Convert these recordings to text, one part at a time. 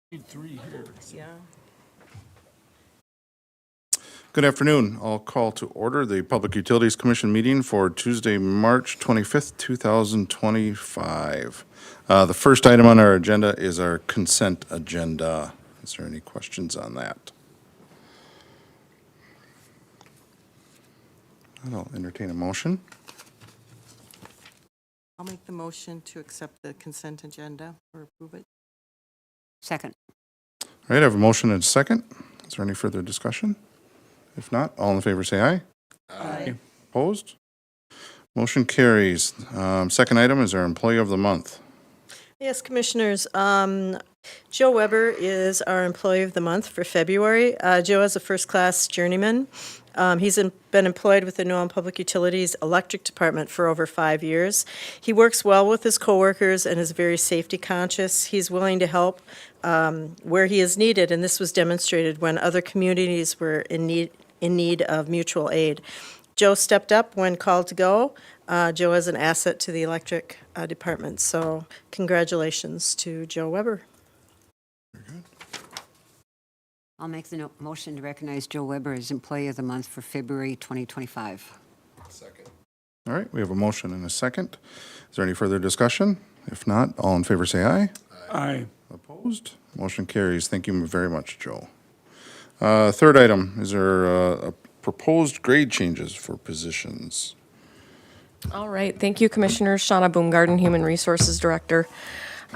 Need three here. Yeah. Good afternoon. I'll call to order the Public Utilities Commission meeting for Tuesday, March 25th, 2025. The first item on our agenda is our consent agenda. Is there any questions on that? I'll entertain a motion. I'll make the motion to accept the consent agenda or approve it. Second. All right, I have a motion and a second. Is there any further discussion? If not, all in favor say aye. Aye. Opposed? Motion carries. Second item is our Employee of the Month. Yes, Commissioners. Joe Weber is our Employee of the Month for February. Joe is a first-class journeyman. He's been employed with the New Ulm Public Utilities Electric Department for over 5 years. He works well with his coworkers and is very safety conscious. He's willing to help where he is needed, and this was demonstrated when other communities were in need of mutual aid. Joe stepped up when called to go. Joe is an asset to the electric department, so congratulations to Joe Weber. I'll make the motion to recognize Joe Weber as Employee of the Month for February 2025. All right, we have a motion and a second. Is there any further discussion? If not, all in favor say aye. Aye. Opposed? Motion carries. Thank you very much, Joe. Third item, is there a proposed grade changes for positions? All right, thank you, Commissioners. Shauna Boomgarden, Human Resources Director.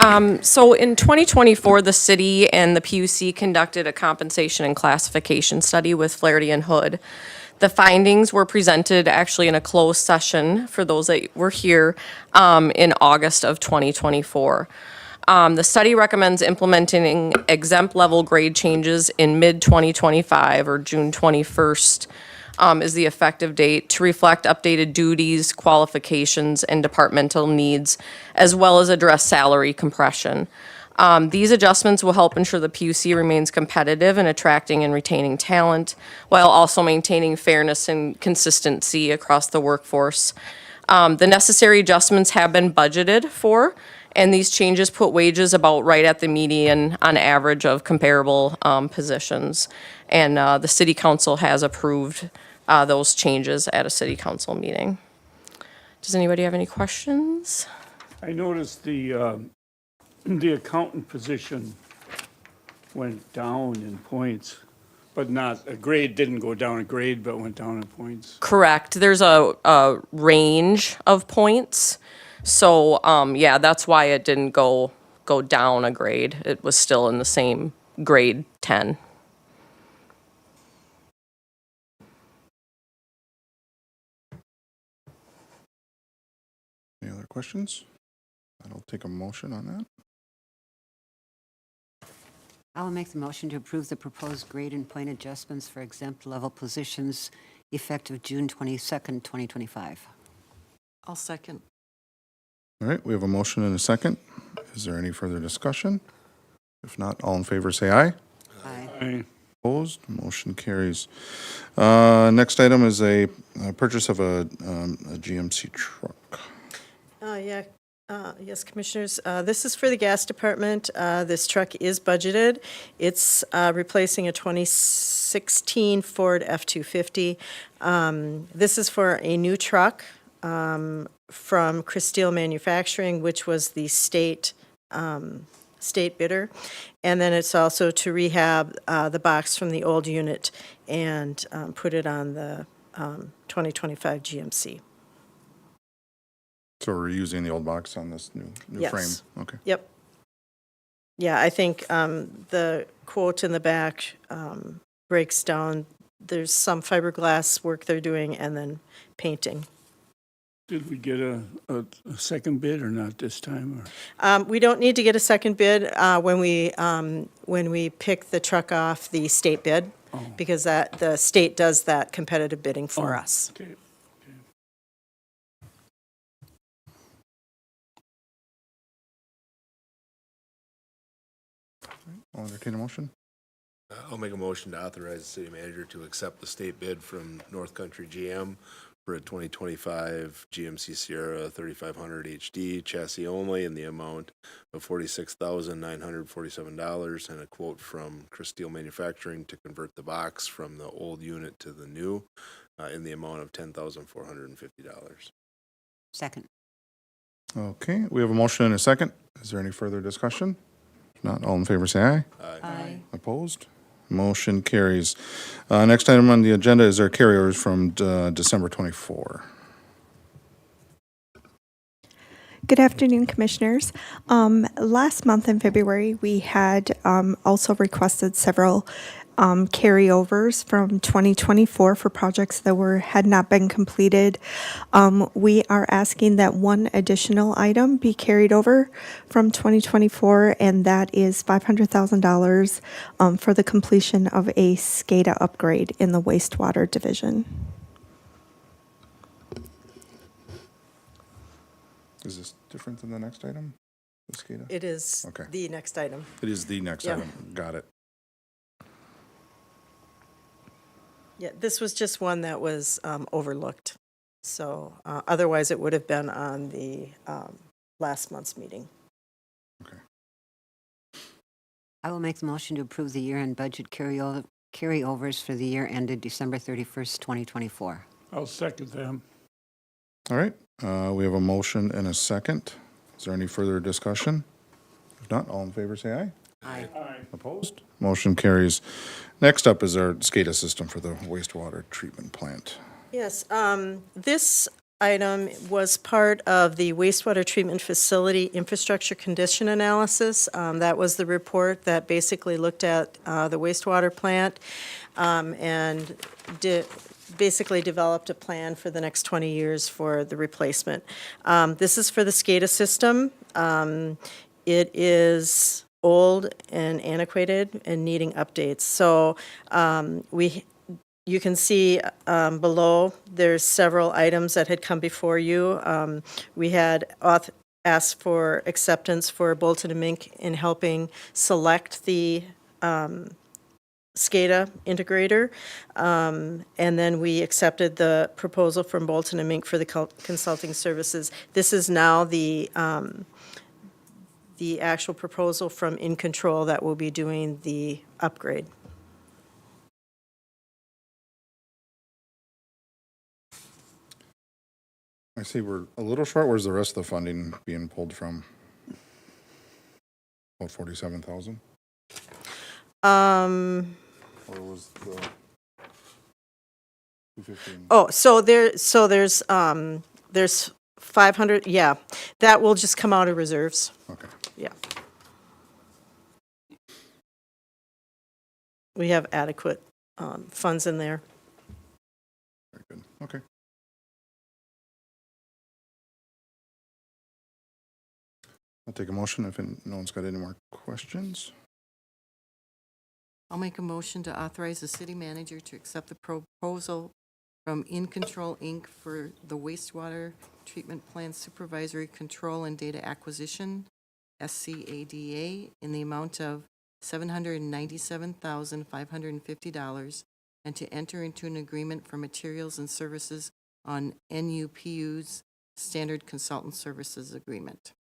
So in 2024, the city and the PUC conducted a compensation and classification study with Flaherty and Hood. The findings were presented actually in a closed session for those that were here in August of 2024. The study recommends implementing exempt level grade changes in mid-2025 or June 21st is the effective date to reflect updated duties, qualifications, and departmental needs, as well as address salary compression. These adjustments will help ensure the PUC remains competitive in attracting and retaining talent, while also maintaining fairness and consistency across the workforce. The necessary adjustments have been budgeted for, and these changes put wages about right at the median on average of comparable positions. And the City Council has approved those changes at a City Council meeting. Does anybody have any questions? I noticed the accountant position went down in points, but not, a grade didn't go down a grade, but went down in points. Correct. There's a range of points. So, yeah, that's why it didn't go down a grade. It was still in the same grade 10. Any other questions? I'll take a motion on that. I'll make the motion to approve the proposed grade and point adjustments for exempt level positions effective June 22nd, 2025. I'll second. All right, we have a motion and a second. Is there any further discussion? If not, all in favor say aye. Aye. Aye. Opposed? Motion carries. Next item is a purchase of a GMC truck. Yes, Commissioners. This is for the gas department. This truck is budgeted. It's replacing a 2016 Ford F-250. This is for a new truck from Cristeel Manufacturing, which was the state bidder. And then it's also to rehab the box from the old unit and put it on the 2025 GMC. So we're using the old box on this new Yes. frame? Okay. Yep. Yeah, I think the quote in the back breaks down, there's some fiberglass work they're doing and then painting. Did we get a second bid or not this time? We don't need to get a second bid when we pick the truck off the state bid, because the state does that competitive bidding for us. Okay. I'll entertain a motion. I'll make a motion to authorize the city manager to accept the state bid from North Country GM for a 2025 GMC Sierra 3500 HD chassis only in the amount of $46,947, and a quote from Chris Steel Manufacturing to convert the box from the old unit to the new in the amount of $10,450. Second. Okay, we have a motion and a second. Is there any further discussion? If not, all in favor say aye. Aye. Opposed? Motion carries. Next item on the agenda is our carryovers from December 24. Good afternoon, Commissioners. Last month in February, we had also requested several carryovers from 2024 for projects that had not been completed. We are asking that one additional item be carried over from 2024, and that is $500,000 for the completion of a SCADA upgrade in the wastewater division. Is this different than the next item? The SCADA? It is Okay. the next item. It is the next Yeah. item. Got it. Yeah, this was just one that was overlooked. So otherwise, it would have been on the last month's meeting. Okay. I will make the motion to approve the year-end budget carryovers for the year ended December 31st, 2024. I'll second them. All right, we have a motion and a second. Is there any further discussion? If not, all in favor say aye. Aye. Opposed? Motion carries. Next up is our SCADA system for the wastewater treatment plant. Yes, this item was part of the wastewater treatment facility infrastructure condition analysis. That was the report that basically looked at the wastewater plant and basically developed a plan for the next 20 years for the replacement. This is for the SCADA system. It is old and antiquated and needing updates. So you can see below, there's several items that had come before you. We had asked for acceptance for Bolton and Mink in helping select the SCADA integrator. And then we accepted the proposal from Bolton and Mink for the consulting services. This is now the actual proposal from In Control that will be doing the upgrade. I see we're a little short. Where's the rest of the funding being pulled from? About 47,000? Or was the 215? Oh, so there's 500, yeah, that will just come out of reserves, Okay. yeah. We have adequate funds in there. Very good. Okay. I'll take a motion if no one's got any more questions. I'll make a motion to authorize the city manager to accept the proposal from In Control, Inc. for the wastewater treatment plant supervisory control and data acquisition, SCADA, in the amount of $797,550, and to enter into an agreement for materials and services on NUPU's Standard Consultant Services Agreement.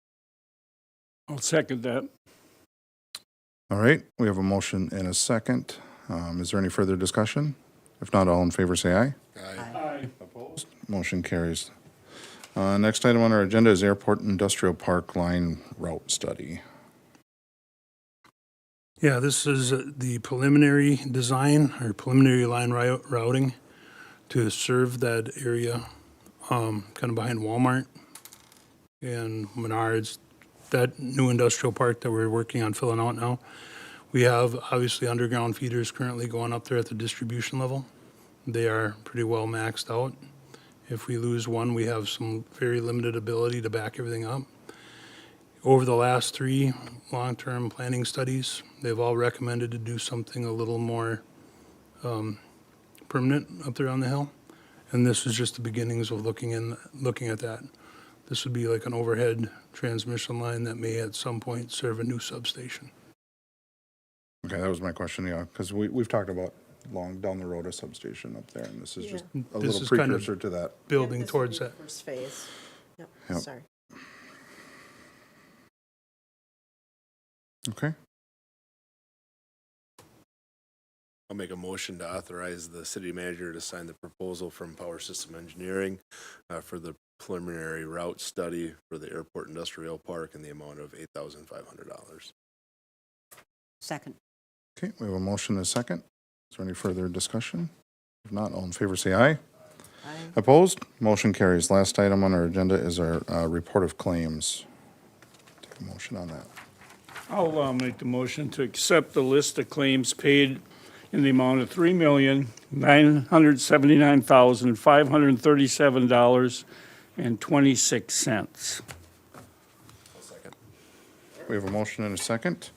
I'll second that. All right, we have a motion and a second. Is there any further discussion? If not, all in favor say aye. Aye. Opposed? Motion carries. Next item on our agenda is Airport Industrial Park Line Route Study. Yeah, this is the preliminary design or preliminary line routing to serve that area, kind of behind Walmart and Menards, that new industrial park that we're working on filling out now. We have obviously underground feeders currently going up there at the distribution level. They are pretty well maxed out. If we lose one, we have some very limited ability to back everything up. Over the last 3 long-term planning studies, they've all recommended to do something a little more permanent up there on the hill. And this is just the beginnings of looking at that. This would be like an overhead transmission line that may at some point serve a new substation. Okay, that was my question, yeah, because we've talked about long down the road, a substation up there, and this is just a This little is kind of- precursor to that. Building This would towards be the that. First phase. Yep, Yep. sorry. Okay, I'll make a motion to authorize the city manager to sign the proposal from Power System Engineering for the preliminary route study for the Airport Industrial Park in the amount of $8,500. Second. okay, we have a motion and a second. Is there any further discussion? If not, all in favor say aye. Aye. Opposed? Motion carries. Last item on our agenda is our report of claims. Take a motion on that. I'll make the motion to accept the list of claims paid in the amount of $3,979,537.26. We have a motion and a second.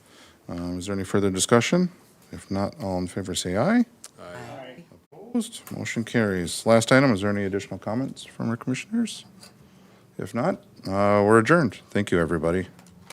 Is there any further discussion? If not, all in favor say aye. Aye. Opposed? Motion carries. Last item, is there any additional comments from our commissioners? If not, we're adjourned. Thank you, everybody.